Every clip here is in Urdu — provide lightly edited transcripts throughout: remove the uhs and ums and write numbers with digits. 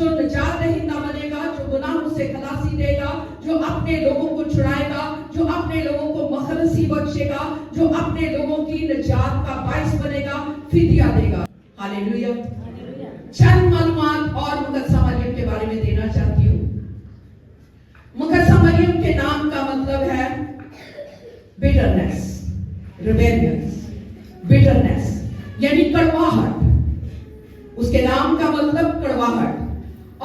جو نجات دہندہ بنے گا, جو گناہوں سے خلاصی دے گا, جو اپنے لوگوں کو چھڑائے گا, جو اپنے لوگوں کو مخلصی بخشے گا, جو اپنے لوگوں کی نجات کا باعث بنے گا, فدیہ دے گا. ہاللیلویا. چند معلومات اور مقدسہ مریم کے بارے میں دینا چاہتی ہوں. مقدسہ مریم کے نام کا مطلب ہے bitterness, rebellion, bitterness یعنی کڑواہٹ. اس کے نام کا مطلب کڑواہٹ.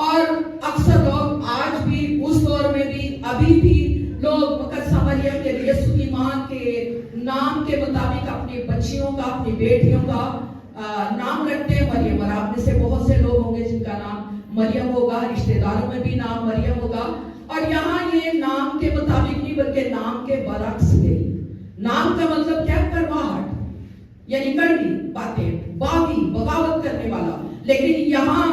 اور اکثر لوگ آج بھی, اس دور میں بھی, ابھی بھی لوگ مقدسہ مریم کے یسوع کی ماں کے نام کے مطابق اپنی بچیوں کا, اپنی بیٹیوں کا نام رکھتے ہیں مریم. اور آپ میں سے بہت سے لوگ ہوں گے جن کا نام مریم ہوگا, رشتہ داروں میں بھی نام مریم ہوگا. اور یہاں یہ نام کے مطابق نہیں بلکہ نام کے برعکس ہے. نام کا مطلب کیا؟ کڑواہٹ یعنی کڑوی باتیں, باغی, بغاوت کرنے والا. لیکن یہاں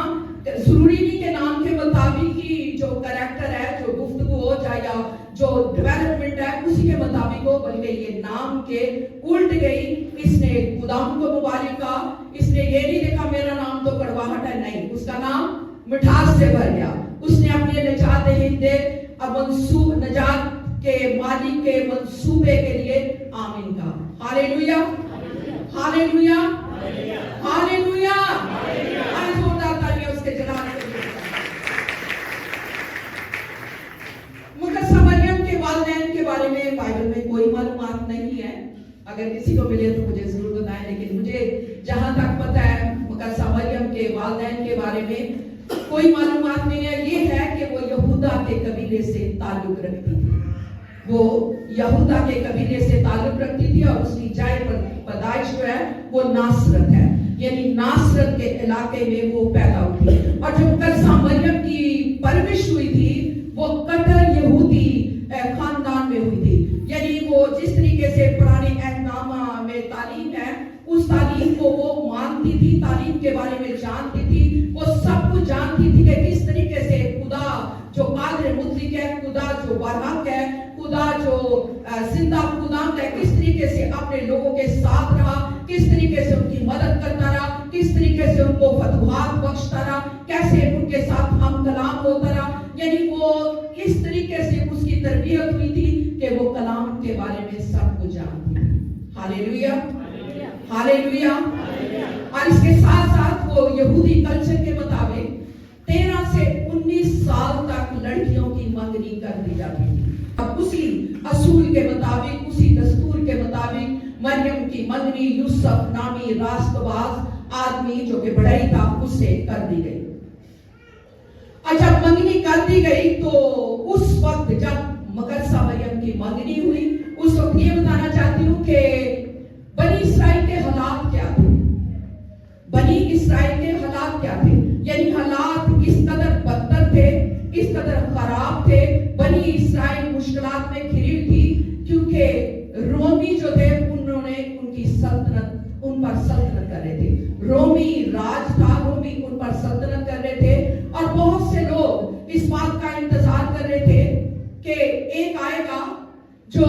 ضروری نہیں کہ نام کے مطابق ہی جو کریکٹر ہے, جو گفتگو ہو جائے یا جو ڈیولپمنٹ ہے اسی کے مطابق ہو, بلکہ یہ نام کے الٹ گئی. اس نے خداوند کو مبارک کہا, اس نے یہ نہیں دیکھا میرا نام تو کڑواہٹ ہے, نہیں, اس کا نام مٹھاس سے بھر گیا. اس نے اپنے نجات دہندے نجات کے مالک کے منصوبے کے لیے آمین کہا. ہاللیلویا, ہاللیلویا, ہاللیلویا. آج زوردار تالیاں اس کے جلال کے لیے. مقدسہ مریم کے والدین کے بارے میں بائبل میں کوئی معلومات نہیں ہے. اگر کسی کو ملے تو مجھے ضرور بتائیں. لیکن مجھے جہاں تک پتہ ہے مقدسہ مریم کے والدین کے بارے میں کوئی معلومات نہیں ہے. یہ ہے کہ وہ یہودا کے قبیلے سے تعلق رکھتی تھی. وہ یہودا کے قبیلے سے تعلق رکھتی تھی اور اس کی جائے پیدائش جو ہے وہ ناصرت ہے, یعنی ناصرت کے علاقے میں وہ پیدا ہوئی. اور جو مقدسہ مریم کی پرورش ہوئی تھی وہ کٹر یہودی خاندان میں ہوئی تھی. یعنی وہ جس طریقے سے پرانے عہد نامہ میں تعلیم ہے اس تعلیم کو وہ مانتی تھی, تعلیم کے بارے میں جانتی تھی, وہ سب کچھ جانتی تھی کہ کس طریقے سے خدا جو قادر مطلق ہے, خدا جو برحق ہے, خدا جو زندہ خداوند ہے, کس طریقے سے اپنے لوگوں کے ساتھ رہا, کس طریقے سے ان کی مدد کرتا رہا, کس طریقے سے ان کو فتوحات بخشتا رہا, کیسے ان کے ساتھ ہم کلام ہوتا رہا. یعنی وہ اس طریقے سے اس کی تربیت ہوئی تھی کہ وہ کلام کے بارے میں سب کچھ جانتی تھی. ہاللیلویا, ہاللیلویا. اور اس کے ساتھ ساتھ وہ یہودی کلچر کے مطابق 13 سے 19 سال تک لڑکیوں کی منگنی کر دی جاتی تھی. اب اسی اصول کے مطابق, اسی دستور کے مطابق مریم کی منگنی یوسف نامی راست باز آدمی جو کہ بڑائی تھا اس سے کر دی گئی. اور جب منگنی کر دی گئی تو اس وقت جب مقدسہ مریم کی منگنی ہوئی اس وقت یہ بتانا چاہتی ہوں کہ بنی اسرائیل کے حالات کیا تھے. بنی اسرائیل کے حالات کیا تھے؟ یعنی حالات اس قدر بدتر تھے, اس قدر خراب تھے. بنی اسرائیل مشکلات میں گھری تھی کیونکہ رومی جو تھے انہوں نے ان کی سلطنت, ان پر سلطنت کر رہے تھے. رومی راج تھا, رومی ان پر سلطنت کر رہے تھے. اور بہت سے لوگ اس بات کا انتظار کر رہے تھے کہ ایک آئے گا جو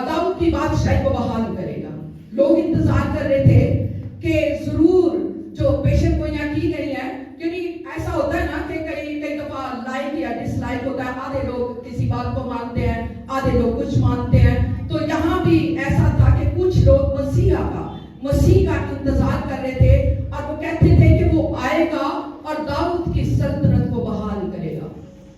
داؤد کی بادشاہی کو بحال کرے گا. لوگ انتظار کر رہے تھے کہ ضرور جو پیشن گوئیاں کی گئی ہیں, کیونکہ ایسا ہوتا ہے نا کہ کئی دفعہ لائک یا ڈس لائک ہوتا ہے. آدھے لوگ کسی بات کو مانتے ہیں, آدھے لوگ کچھ مانتے ہیں. تو یہاں بھی ایسا تھا کہ کچھ لوگ مسیح کا انتظار کر رہے تھے اور وہ کہتے تھے کہ وہ آئے گا اور داؤد کی سلطنت کو بحال کرے گا.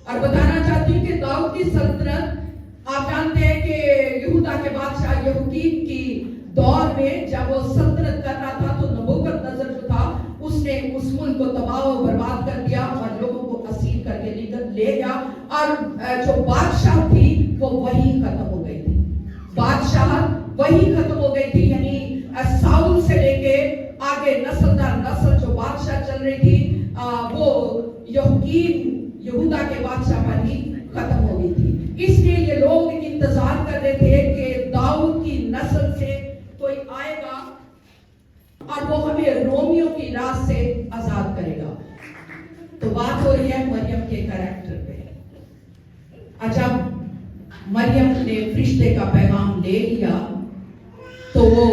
اور بتانا چاہتی ہوں کہ داؤد کی سلطنت, آپ جانتے ہیں کہ یہودا کے بادشاہ یہوکیم کی دور میں جب وہ سلطنت کر رہا تھا تو نبوکدنضر جو تھا اس نے اس ملک کو تباہ و برباد کر دیا اور لوگوں کو اسیر کر کے لے گیا. اور جو بادشاہ تھی وہ وہی ختم ہو گئی تھی. بادشاہت وہی ختم ہو گئی تھی. یعنی ساؤل سے لے کے آگے نسل در نسل جو بادشاہ چل رہی تھی وہ یہوکیم یہودا کے بادشاہ پر ہی ختم ہو گئی تھی. اس لیے یہ لوگ انتظار کر رہے تھے کہ داؤد کی نسل سے کوئی آئے گا اور وہ ہمیں رومیوں کی راز سے آزاد کرے گا. تو بات ہو رہی ہے مریم کے کریکٹر پہ. جب مریم نے فرشتے کا پیغام لے لیا تو وہ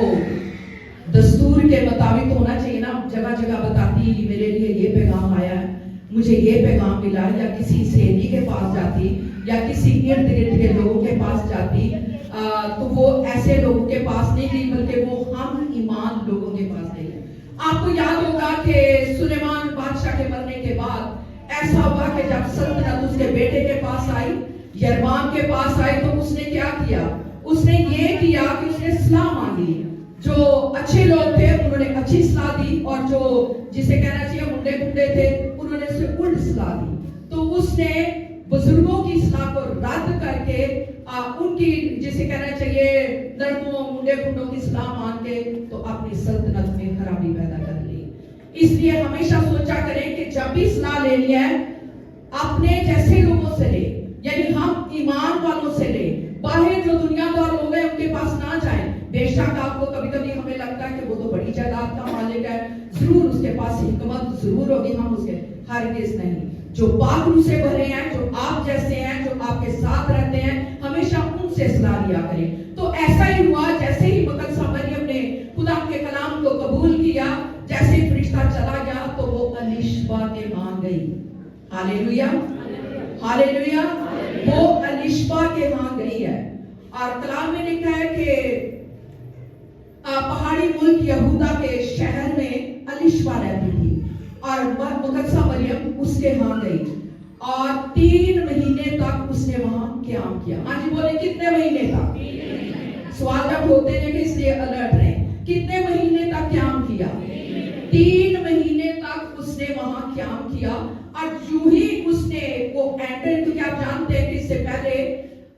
دستور کے مطابق ہونا چاہیے نا, جگہ جگہ بتاتی میرے لیے یہ پیغام آیا ہے, مجھے مجھے یہ پیغام ملا یا کسی سہیلی کے پاس جاتی یا کسی ارد گرد کے لوگوں کے پاس جاتی تو وہ ایسے لوگوں کے پاس نہیں گئی بلکہ وہ ہم ایمان لوگوں کے پاس گئی. آپ کو یاد ہوگا کہ سلیمان بادشاہ کے مرنے کے بعد ایسا ہوا کہ جب سلطنت اس کے بیٹے کے پاس آئی، یربام کے پاس آئی، تو اس نے کیا کیا؟ اس نے یہ کیا کہ اس نے صلاح مانگی. جو اچھے لوگ تھے انہوں نے اچھی صلاح دی، اور جو جسے کہنا چاہیے منڈے کنڈے تھے انہوں نے اسے الٹ صلاح دی. تو اس نے بزرگوں کی صلاح کو رد کر کے ان کی جسے کہنا چاہیے نرموں منڈے کنڈوں کی صلاح مان کے تو اپنی سلطنت میں خرابی پیدا کر لی. اس لیے ہمیشہ سوچا کریں کہ جب بھی صلاح لینی ہے اپنے جیسے لوگوں سے لے، یعنی ہم ایمان والوں سے لے. باہر جو دنیا دار لوگ ہیں ان کے پاس نہ جائیں. بے شک آپ کو کبھی کبھی ہمیں لگتا ہے کہ وہ تو بڑی جائیداد کا مالک ہے، ضرور اس کے پاس حکمت ضرور ہوگی، ہم اس کے ہرگز نہیں. جو پاک روح سے بھرے ہیں، جو آپ جیسے ہیں، جو آپ کے ساتھ رہتے ہیں، ہمیشہ ان سے صلاح لیا کریں. تو ایسا ہی ہوا جیسے ہی مقدسہ مریم نے خدا کے کلام کو قبول کیا، جیسے ہی فرشتہ چلا گیا تو وہ الیشبا کے ہاں گئی. ہاللیلویا ہاللیلویا. وہ الیشبا کے ہاں گئی ہے. اور کلام میں لکھا ہے کہ پہاڑی ملک یہودا کے شہر میں الیشبا رہتی تھی اور مقدسہ مریم اس کے ہاں گئی اور 3 مہینے تک اس نے وہاں قیام کیا. ہاں جی بولے کتنے مہینے تک؟ سوال جب ہوتے ہیں کہ اس لیے الرٹ رہیں. کتنے مہینے تک قیام کیا؟ 3 مہینے تک اس نے وہاں قیام کیا. اور جو ہی اس نے وہ اینٹر، کیونکہ آپ جانتے ہیں کہ اس سے پہلے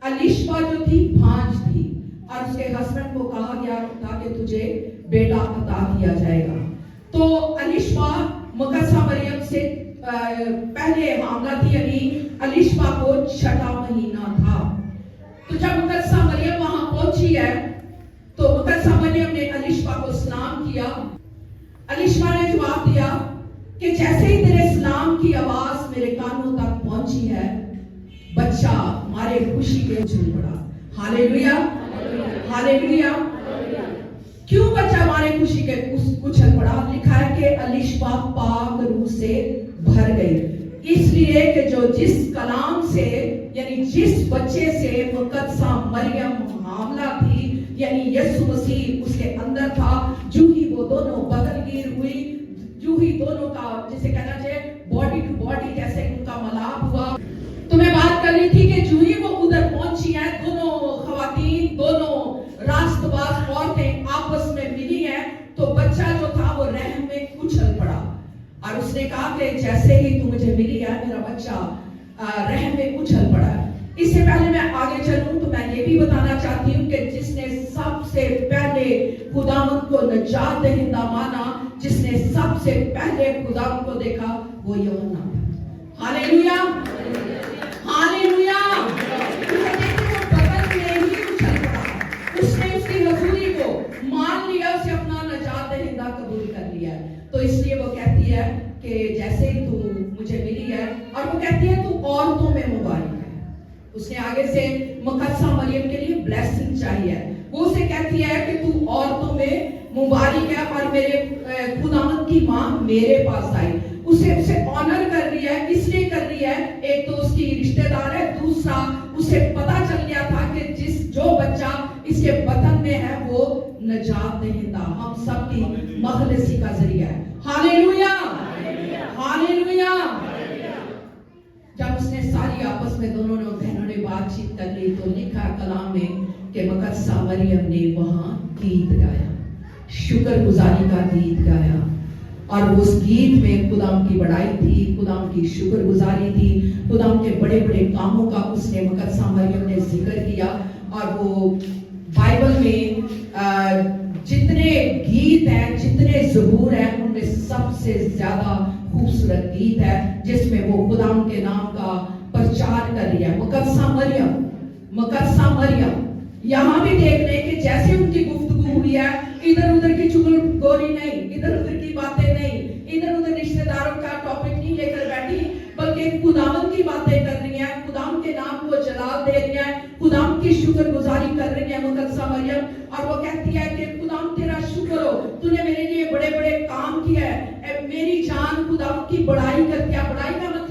الیشبا جو تھی بھانج تھی اور اس کے ہسبینڈ کو کہا گیا تھا کہ تجھے بیٹا عطا کیا جائے گا. تو الیشبا مقدسہ مریم سے پہلے حاملہ تھی، یعنی الیشبا کو 6واں مہینہ تھا. تو جب مقدسہ مریم وہاں پہنچی ہے تو مقدسہ مریم نے الیشبا کو سلام کیا. الیشبا نے جواب دیا کہ جیسے ہی تیرے سلام کی آواز میرے کانوں تک پہنچی ہے بچہ ہمارے خوشی کے اچھل پڑا. ہاللیلویا ہاللیلویا. کیوں بچہ ہمارے خوشی کے اچھل پڑا؟ لکھا ہے کہ الیشبا پاک روح سے بھر گئی. اس لیے کہ جو جس کلام سے یعنی جس بچے سے مقدسہ مریم حاملہ تھی، یعنی یسوع مسیح اس کے اندر تھا، جو ہی وہ دونوں بدل گیر ہوئی، جو ہی دونوں کا جسے کہنا چاہیے باڈی ٹو باڈی جیسے ان کا ملاپ ہوا. تو میں بات کر رہی تھی کہ جو ہی وہ ادھر پہنچی ہیں، دونوں خواتین، دونوں راست باز عورتیں آپس میں ملی ہیں، تو بچہ جو تھا وہ رحم میں اچھل پڑا. اور اس نے کہا کہ جیسے ہی تو مجھے ملی ہے میرا بچہ رحم میں اچھل پڑا ہے. اس سے پہلے میں آگے چلوں تو میں یہ بھی بتانا چاہتی ہوں کہ جس نے سب سے پہلے خداوند کو نجات دہندہ مانا، جس نے سب سے پہلے خداوند کو دیکھا، وہ یوحنا. ہاللیلویا ہاللیلویا. اس نے اس کی حضوری کو مان لیا، اسے اپنا نجات دہندہ قبول کر لیا. تو اس لیے وہ کہتی ہے کہ جیسے ہی تو مجھے ملی ہے، اور وہ کہتی ہے تو عورتوں میں مبارک ہے. اس نے آگے سے مقدسہ مریم کے لیے بلیسنگ چاہیے. وہ اسے کہتی ہے کہ تو عورتوں میں مبارک ہے اور میرے خداوند کی ماں میرے پاس آئی. اسے آنر کر رہی ہے، اس لیے کر رہی ہے، ایک تو اس کی رشتہ دار ہے، دوسرا اسے پتا چل گیا تھا کہ جو بچہ اس کے بطن میں ہے وہ نجات دہندہ، ہم سب کی مخلصی کا ذریعہ ہے. ہاللیلویا ہاللیلویا. جب اس نے ساری آپس میں دونوں بہنوں نے بات چیت کر لی تو لکھا کلام میں کہ مقدسہ مریم نے وہاں گیت گایا، شکر گزاری کا گیت گایا. اور اس گیت میں خداوند کی بڑائی تھی، خداوند کی شکر گزاری تھی، خداوند کے بڑے بڑے کاموں کا اس نے مقدسہ مریم نے ذکر کیا. اور وہ بائبل میں جتنے گیت ہیں، جتنے زبور ہیں، ان میں سب سے زیادہ خوبصورت گیت ہے جس میں وہ خداوند کے نام کا پرچار کر رہی ہے. مقدسہ مریم مقدسہ مریم. یہاں بھی دیکھ لیں کہ جیسے ان کی گفتگو ہوئی ہے، ادھر ادھر کی چگل گوری نہیں، ادھر ادھر کی باتیں نہیں، ادھر ادھر رشتہ داروں کا ٹاپک نہیں لے کر بیٹھی، بلکہ خداوند کی باتیں کر رہی ہیں، خداوند کے نام کو جلال دے رہی ہیں، خداوند کی شکر گزاری کر رہی ہیں مقدسہ مریم. اور وہ کہتی ہے کہ خداوند تیرا شکر ہو، تو نے میرے لیے بڑے بڑے کام کیے ہیں. میری جان خداوند کی بڑائی کرتی ہے. بڑائی کا مطلب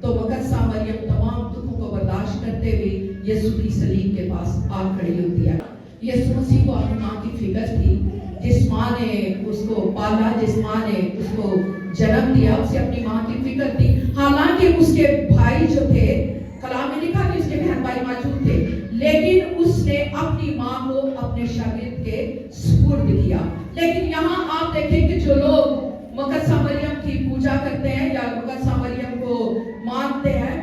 تو مقدسہ مریم تمام دکھوں کو برداشت کرتے ہوئے یسوع کی صلیب کے پاس آ کھڑی ہوتی ہے. یسوع مسیح کو اپنی ماں کی فکر تھی. جس ماں نے اس کو پالا, جس ماں نے اس کو جنم دیا, اسے اپنی ماں کی فکر تھی. حالانکہ اس کے بھائی جو تھے, کلام میں لکھا کہ اس کے بہن بھائی موجود تھے, لیکن اس نے اپنی ماں کو اپنے شاگرد کے سپرد کیا. لیکن یہاں آپ دیکھیں کہ جو لوگ مقدسہ مریم کی پوجا کرتے ہیں یا مقدسہ مریم کو مانتے ہیں,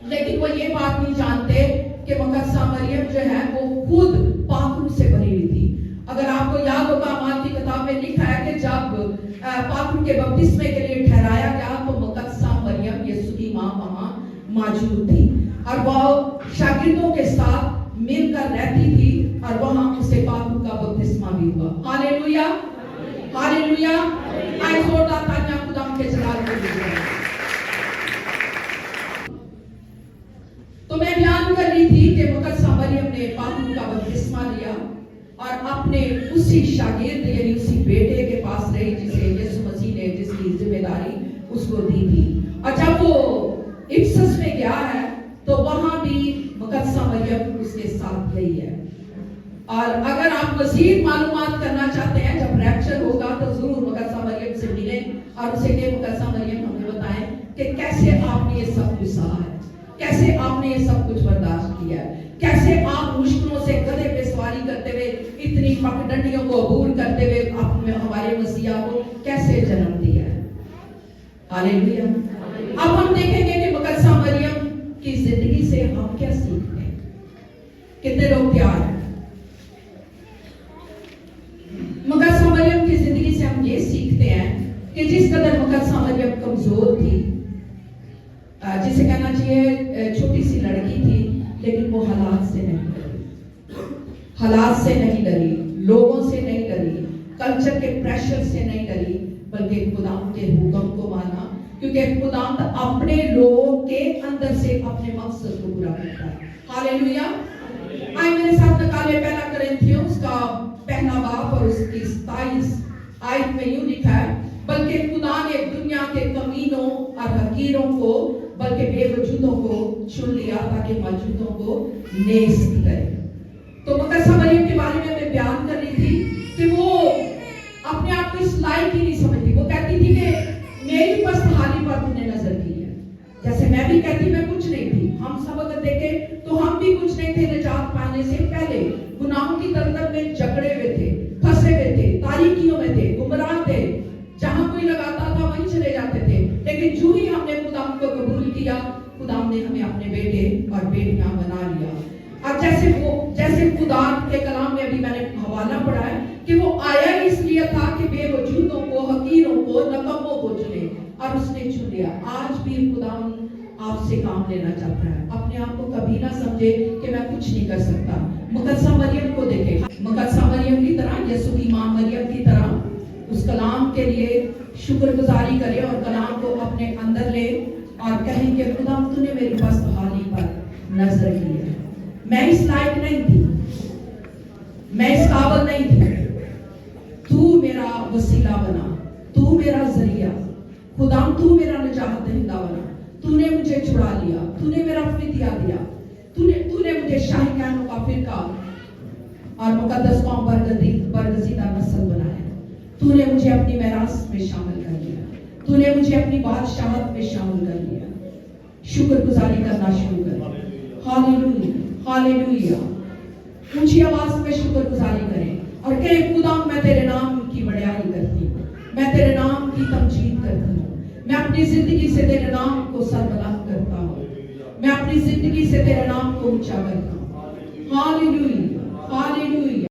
لیکن وہ یہ بات نہیں جانتے کہ مقدسہ مریم جو ہے وہ خود پاک روح سے بھری ہوئی تھی. اگر آپ کو یاد ہوگا, اعمال کی کتاب میں لکھا ہے کہ جب پاک روح کے بپتسمے کے لیے ٹھہرایا گیا تو مقدسہ مریم یسوع کی ماں وہاں موجود تھی, اور وہ شاگردوں کے ساتھ مل کر رہتی تھی, اور وہاں اسے پاک روح کا بپتسمہ بھی ہوا. ہالےلویا, ہالےلویا. آئے زوردار تالیاں خدا کے جلال کو دیجیے. تو میں بیان کر رہی تھی کہ مقدسہ مریم نے پاک روح کا بپتسمہ لیا اور اپنے اسی شاگرد یعنی اسی بیٹے کے پاس رہی جسے یسوع مسیح نے جس کی ذمہ داری اس کو دی تھی. اور جب وہ افسس میں گیا ہے تو وہاں بھی مقدسہ مریم اس کے ساتھ گئی ہے. اور اگر آپ مزید معلومات کرنا چاہتے ہیں, جب ریپچر ہوگا تو ضرور مقدسہ مریم سے ملیں اور اسے کہ مقدسہ مریم ہمیں بتائیں کہ کیسے آپ نے یہ سب کچھ سہا ہے, کیسے آپ نے یہ سب کچھ برداشت کیا ہے, کیسے آپ مشکلوں سے گدھے پہ سواری کرتے ہوئے اتنی پگڈنڈیوں کو عبور کرتے ہوئے آپ نے ہمارے مسیح کو کیسے جنم دیا ہے. ہالےلویا. اب ہم دیکھیں گے کہ مقدسہ مریم کی زندگی سے ہم کیا سیکھتے ہیں. کتنے لوگ تیار ہیں؟ مقدسہ مریم کی زندگی سے ہم یہ سیکھتے ہیں کہ جس قدر مقدسہ مریم کمزور تھی, جسے کہنا چاہیے چھوٹی سی لڑکی تھی, لیکن وہ حالات سے نہیں ڈری, حالات سے نہیں ڈری, لوگوں سے نہیں ڈری, کلچر کے پریشر سے نہیں ڈری, بلکہ خدا کے حکم کو مانا, کیونکہ خدا اپنے لوگوں کے اندر سے اپنے مقصد کو پورا کرتا ہے. ہالےلویا. آئے میرے ساتھ نکالے پہلا کرنتھیوس کا پہلا باب اور اس کی 27 آیت میں یوں لکھا ہے, بلکہ خدا نے دنیا کے کمینوں اور حقیروں کو بلکہ بے وجودوں کو چن لیا تاکہ موجودوں کو نیست کرے. تو مقدسہ مریم کے بارے میں بیان کر رہی تھی کہ وہ اپنے آپ کو اس لائق ہی نہیں سمجھتی. وہ کہتی تھی کہ میری پست حالی پر تم نے نظر کی ہے. جیسے میں بھی کہتی میں کچھ نہیں تھی. ہم سب اگر دیکھیں تو ہم بھی کچھ نہیں تھے. نجات پانے سے پہلے گناہوں کی دلدل میں جکڑے ہوئے تھے, پھنسے ہوئے تھے, تاریکیوں میں تھے, گمراہ تھے, جہاں کوئی لگاتا تھا وہیں چلے جاتے تھے. لیکن جو ہی ہم نے خدا کو قبول کیا, خدا نے ہمیں اپنے بیٹے اور بیٹیاں بنا لیا. اور جیسے خدا کے کلام میں ابھی میں نے حوالہ پڑھا ہے کہ وہ آیا اس لیے تھا کہ بے وجودوں کو, حقیروں کو, نکموں کو چنے, اور اس نے چن لیا. آج بھی خدا آپ سے کام لینا چاہتا ہے. اپنے آپ کو کبھی نہ سمجھے کہ میں کچھ نہیں کر سکتا. مقدسہ مریم کو دیکھیں, مقدسہ مریم کی طرح, یسوع کی ماں مریم کی طرح اس کلام کے لیے شکر گزاری کرے اور کلام کو اپنے اندر لے اور کہیں کہ خدا تو نے میری پست حالی پر نظر کی ہے. میں اس لائق نہیں تھی, میں اس قابل نہیں تھی, تو میرا وسیلہ بنا, تو میرا ذریعہ, خدا تو میرا نجات دہندہ بنا, تو نے مجھے چھڑا لیا, تو نے میرا فدیہ دیا, تو نے مجھے شاہی کہنوں کا فرقہ اور مقدس قوم برگزیدہ نسل بنایا, تو نے مجھے اپنی میراث میں شامل کر لیا, تو نے مجھے اپنی بادشاہت میں شامل کر لیا. شکر گزاری کرنا شروع کریں. ہالےلویا, ہالےلویا. اونچی آواز میں شکر گزاری کریں اور کہیں خدا میں تیرے نام کی بڑائی کرتی ہوں, میں تیرے نام کی تمجید کرتی ہوں, میں اپنی زندگی سے تیرے نام کو سربلند کرتا ہوں, میں اپنی زندگی سے تیرے نام کو اونچا کرتا ہوں. ہالےلویا, ہالےلویا.